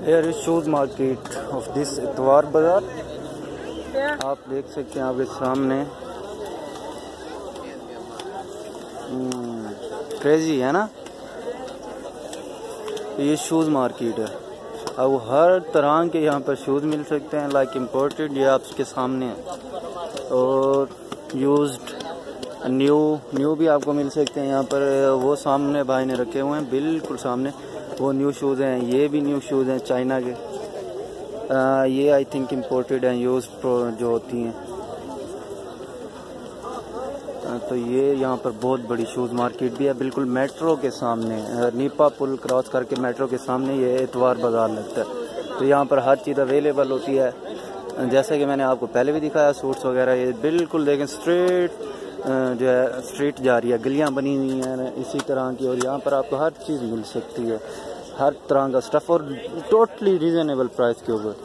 Here is shoes market of this इतवार बाजार। आप देख सकते हैं आपके सामने। क्रेजी है ना। ये शूज़ मार्केट है। अब हर तरह के यहाँ पर शूज़ मिल सकते हैं, लाइक इम्पोर्टेड, ये आपके सामने है, और यूज्ड न्यू भी आपको मिल सकते हैं यहाँ पर। वो सामने भाई ने रखे हुए हैं, बिल्कुल सामने वो न्यू शूज़ हैं। ये भी न्यू शूज़ हैं चाइना के। ये आई थिंक इम्पोर्टेड हैं, यूज्ड जो होती हैं। तो ये यहाँ पर बहुत बड़ी शूज़ मार्केट भी है, बिल्कुल मेट्रो के सामने, नीपा पुल क्रॉस करके मेट्रो के सामने ये इतवार बाज़ार लगता है। तो यहाँ पर हर चीज़ अवेलेबल होती है, जैसे कि मैंने आपको पहले भी दिखाया, सूट्स वगैरह। ये बिल्कुल देखें स्ट्रेट जो है स्ट्रीट जा रही है, गलियाँ बनी हुई हैं इसी तरह की, और यहाँ पर आपको हर चीज़ मिल सकती है, हर तरह का स्टफ़, और टोटली रीज़नेबल प्राइस के ऊपर।